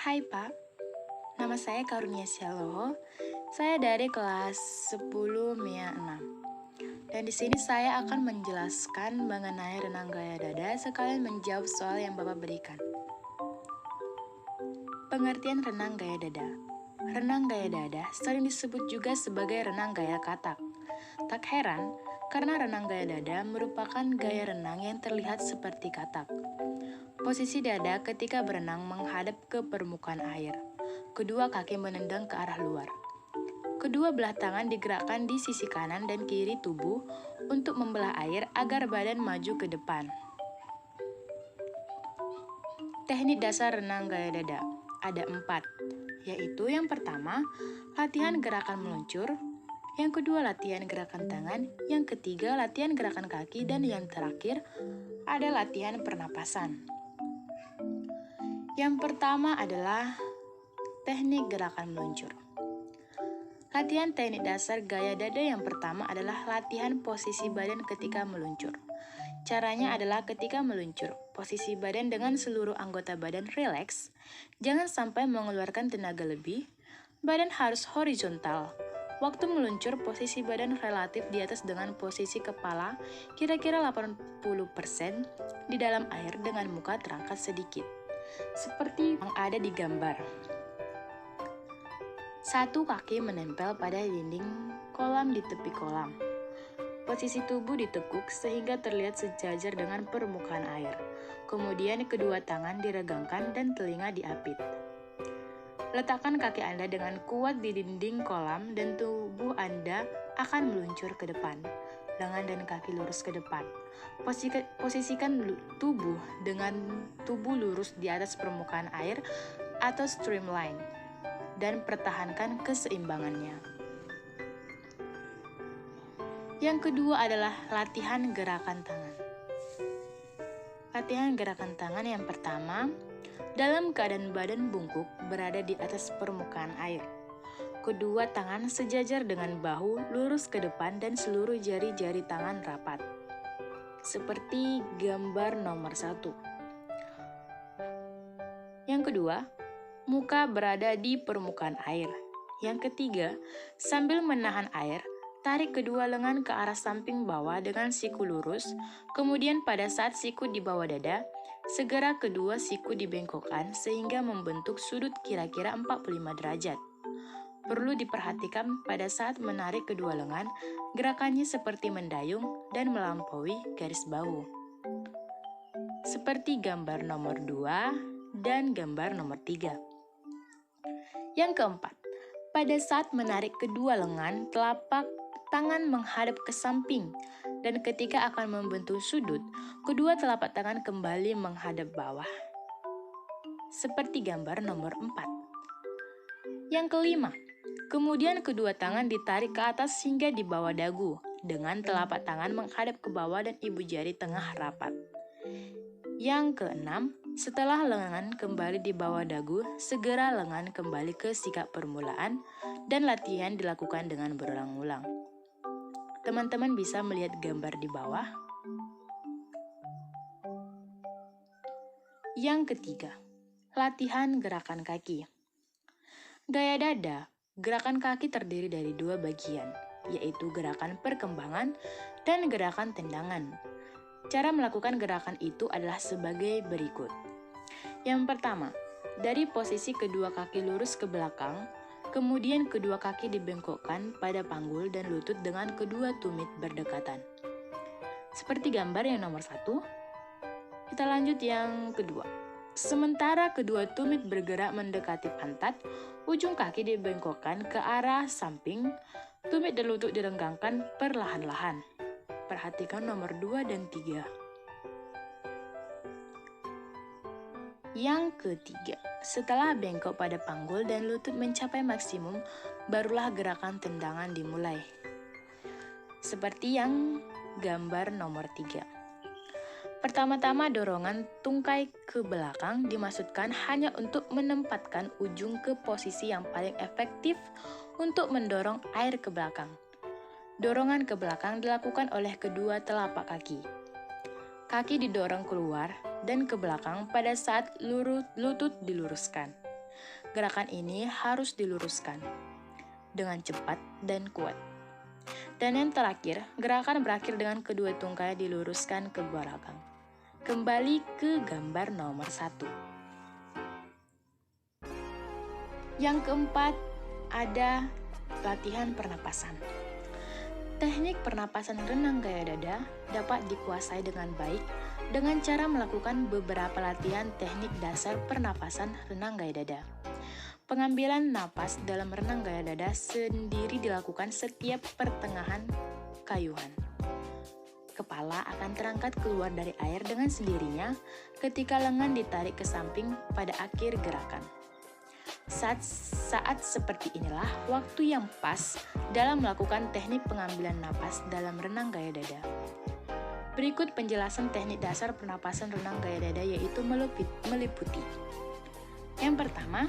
Hai Pak, nama saya Karunia Sialoho. Saya dari kelas 10 MIA 6. Dan di sini saya akan menjelaskan mengenai renang gaya dada sekalian menjawab soal yang Bapak berikan. Pengertian renang gaya dada. Renang gaya dada sering disebut juga sebagai renang gaya katak. Tak heran, karena renang gaya dada merupakan gaya renang yang terlihat seperti katak. Posisi dada ketika berenang menghadap ke permukaan air. Kedua kaki menendang ke arah luar. Kedua belah tangan digerakkan di sisi kanan dan kiri tubuh untuk membelah air agar badan maju ke depan. Teknik dasar renang gaya dada ada 4, yaitu yang pertama, latihan gerakan meluncur, yang kedua latihan gerakan tangan, yang ketiga latihan gerakan kaki, dan yang terakhir ada latihan pernapasan. Yang pertama adalah teknik gerakan meluncur. Latihan teknik dasar gaya dada yang pertama adalah latihan posisi badan ketika meluncur. Caranya adalah ketika meluncur, posisi badan dengan seluruh anggota badan rileks, jangan sampai mengeluarkan tenaga lebih, badan harus horizontal. Waktu meluncur, posisi badan relatif di atas dengan posisi kepala kira-kira 80% di dalam air dengan muka terangkat sedikit. Seperti yang ada di gambar. Satu kaki menempel pada dinding kolam di tepi kolam. Posisi tubuh ditekuk sehingga terlihat sejajar dengan permukaan air. Kemudian kedua tangan diregangkan dan telinga diapit. Letakkan kaki Anda dengan kuat di dinding kolam dan tubuh Anda akan meluncur ke depan. Lengan dan kaki lurus ke depan. Posisikan tubuh dengan tubuh lurus di atas permukaan air atau streamline dan pertahankan keseimbangannya. Yang kedua adalah latihan gerakan tangan. Latihan gerakan tangan yang pertama, dalam keadaan badan bungkuk berada di atas permukaan air. Kedua tangan sejajar dengan bahu lurus ke depan dan seluruh jari-jari tangan rapat. Seperti gambar nomor 1. Yang kedua, muka berada di permukaan air. Yang ketiga, sambil menahan air, tarik kedua lengan ke arah samping bawah dengan siku lurus, kemudian pada saat siku di bawah dada, segera kedua siku dibengkokkan sehingga membentuk sudut kira-kira 45 derajat. Perlu diperhatikan pada saat menarik kedua lengan, gerakannya seperti mendayung dan melampaui garis bahu. Seperti gambar nomor 2 dan gambar nomor 3. Yang keempat, pada saat menarik kedua lengan, telapak tangan menghadap ke samping, dan ketika akan membentuk sudut, kedua telapak tangan kembali menghadap bawah. Seperti gambar nomor 4. Yang kelima, kemudian kedua tangan ditarik ke atas hingga di bawah dagu, dengan telapak tangan menghadap ke bawah dan ibu jari tengah rapat. Yang keenam, setelah lengan kembali di bawah dagu, segera lengan kembali ke sikap permulaan dan latihan dilakukan dengan berulang-ulang. Teman-teman bisa melihat gambar di bawah. Yang ketiga, latihan gerakan kaki. Gaya dada, gerakan kaki terdiri dari 2 bagian, yaitu gerakan perkembangan dan gerakan tendangan. Cara melakukan gerakan itu adalah sebagai berikut. Yang pertama, dari posisi kedua kaki lurus ke belakang, kemudian kedua kaki dibengkokkan pada panggul dan lutut dengan kedua tumit berdekatan. Seperti gambar yang nomor 1, kita lanjut yang kedua. Sementara kedua tumit bergerak mendekati pantat, ujung kaki dibengkokkan ke arah samping, tumit dan lutut direnggangkan perlahan-lahan. Perhatikan nomor 2 dan 3. Yang ketiga, setelah bengkok pada panggul dan lutut mencapai maksimum, barulah gerakan tendangan dimulai. Seperti yang gambar nomor 3. Pertama-tama dorongan tungkai ke belakang dimaksudkan hanya untuk menempatkan ujung ke posisi yang paling efektif untuk mendorong air ke belakang. Dorongan ke belakang dilakukan oleh kedua telapak kaki. Kaki didorong keluar dan ke belakang pada saat lutut diluruskan. Gerakan ini harus diluruskan dengan cepat dan kuat. Dan yang terakhir, gerakan berakhir dengan kedua tungkai diluruskan ke belakang. Kembali ke gambar nomor 1. Yang keempat, ada latihan pernapasan. Teknik pernapasan renang gaya dada dapat dikuasai dengan baik dengan cara melakukan beberapa latihan teknik dasar pernapasan renang gaya dada. Pengambilan napas dalam renang gaya dada sendiri dilakukan setiap pertengahan kayuhan. Kepala akan terangkat keluar dari air dengan sendirinya ketika lengan ditarik ke samping pada akhir gerakan. Saat seperti inilah waktu yang pas dalam melakukan teknik pengambilan napas dalam renang gaya dada. Berikut penjelasan teknik dasar pernapasan renang gaya dada yaitu meliputi. Yang pertama,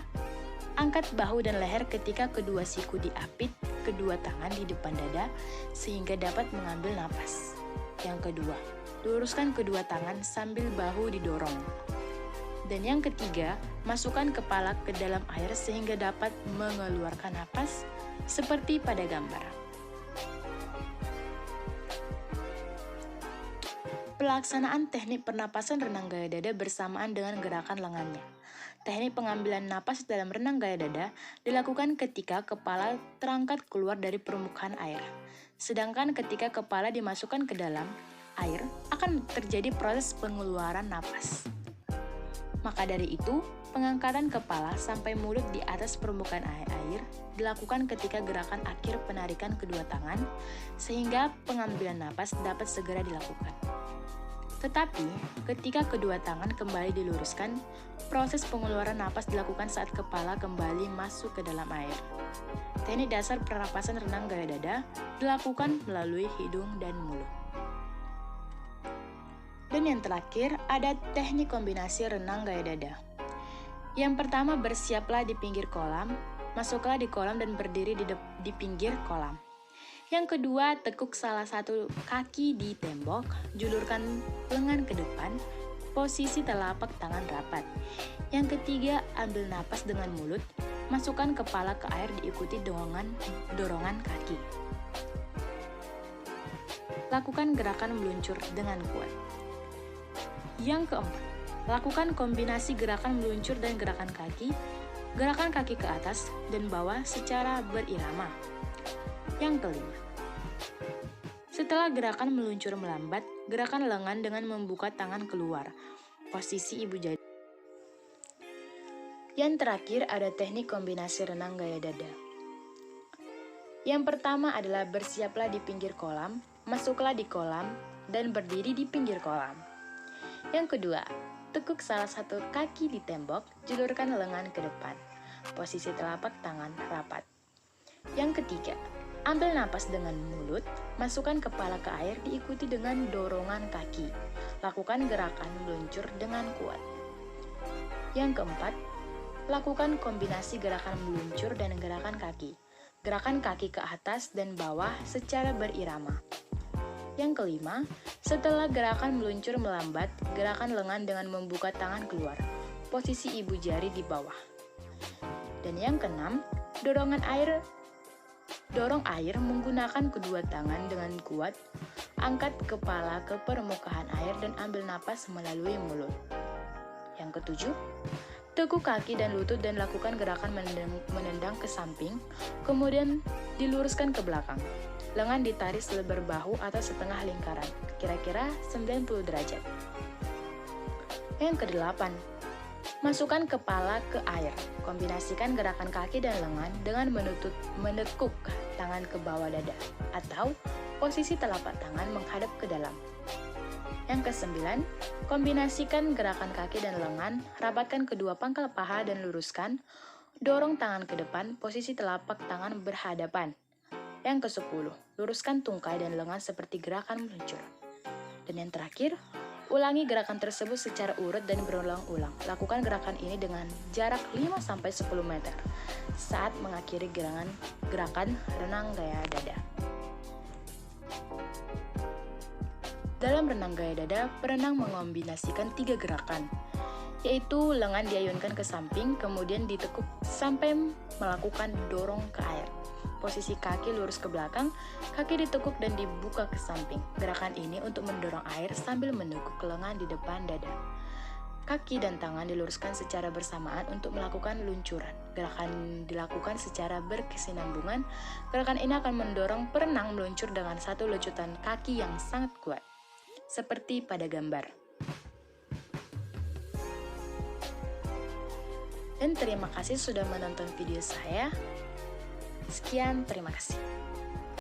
angkat bahu dan leher ketika kedua siku diapit kedua tangan di depan dada sehingga dapat mengambil napas. Yang kedua, luruskan kedua tangan sambil bahu didorong. Dan yang ketiga, masukkan kepala ke dalam air sehingga dapat mengeluarkan napas seperti pada gambar. Pelaksanaan teknik pernapasan renang gaya dada bersamaan dengan gerakan lengannya. Teknik pengambilan napas dalam renang gaya dada dilakukan ketika kepala terangkat keluar dari permukaan air. Sedangkan ketika kepala dimasukkan ke dalam air, akan terjadi proses pengeluaran napas. Maka dari itu, pengangkatan kepala sampai mulut di atas permukaan air dilakukan ketika gerakan akhir penarikan kedua tangan, sehingga pengambilan napas dapat segera dilakukan. Tetapi, ketika kedua tangan kembali diluruskan, proses pengeluaran napas dilakukan saat kepala kembali masuk ke dalam air. Teknik dasar pernapasan renang gaya dada dilakukan melalui hidung dan mulut. Dan yang terakhir, ada teknik kombinasi renang gaya dada. Yang pertama, bersiaplah di pinggir kolam, masuklah di kolam dan berdiri di pinggir kolam. Yang kedua, tekuk salah satu kaki di tembok, julurkan lengan ke depan, posisi telapak tangan rapat. Yang ketiga, ambil napas dengan mulut, masukkan kepala ke air diikuti dorongan kaki. Lakukan gerakan meluncur dengan kuat. Yang keempat, lakukan kombinasi gerakan meluncur dan gerakan kaki ke atas dan bawah secara berirama. Yang kelima, setelah gerakan meluncur melambat, gerakan lengan dengan membuka tangan keluar, posisi ibu jari. Yang terakhir ada teknik kombinasi renang gaya dada. Yang pertama adalah bersiaplah di pinggir kolam, masuklah di kolam, dan berdiri di pinggir kolam. Yang kedua, tekuk salah satu kaki di tembok, julurkan lengan ke depan, posisi telapak tangan rapat. Yang ketiga, ambil napas dengan mulut, masukkan kepala ke air diikuti dengan dorongan kaki. Lakukan gerakan meluncur dengan kuat. Yang keempat, lakukan kombinasi gerakan meluncur dan gerakan kaki. Gerakan kaki ke atas dan bawah secara berirama. Yang kelima, setelah gerakan meluncur melambat, gerakan lengan dengan membuka tangan keluar, posisi ibu jari di bawah. Dan yang keenam, dorong air menggunakan kedua tangan dengan kuat, angkat kepala ke permukaan air dan ambil napas melalui mulut. Yang ketujuh, tekuk kaki dan lutut dan lakukan gerakan menendang ke samping, kemudian diluruskan ke belakang. Lengan ditarik selebar bahu atau setengah lingkaran, kira-kira 90 derajat. Yang kedelapan, masukkan kepala ke air. Kombinasikan gerakan kaki dan lengan dengan menekuk tangan ke bawah dada atau posisi telapak tangan menghadap ke dalam. Yang kesembilan, kombinasikan gerakan kaki dan lengan, rapatkan kedua pangkal paha dan luruskan, dorong tangan ke depan, posisi telapak tangan berhadapan. Yang ke-10, luruskan tungkai dan lengan seperti gerakan meluncur. Dan yang terakhir, ulangi gerakan tersebut secara urut dan berulang-ulang. Lakukan gerakan ini dengan jarak 5-10 meter saat mengakhiri gerakan renang gaya dada. Dalam renang gaya dada, perenang mengombinasikan 3 gerakan, yaitu lengan diayunkan ke samping, kemudian ditekuk sampai melakukan dorong ke air. Posisi kaki lurus ke belakang, kaki ditekuk dan dibuka ke samping. Gerakan ini untuk mendorong air sambil menekuk lengan di depan dada. Kaki dan tangan diluruskan secara bersamaan untuk melakukan luncuran. Gerakan dilakukan secara berkesinambungan. Gerakan ini akan mendorong perenang meluncur dengan satu lecutan kaki yang sangat kuat, seperti pada gambar. Dan terima kasih sudah menonton video saya. Sekian, terima kasih.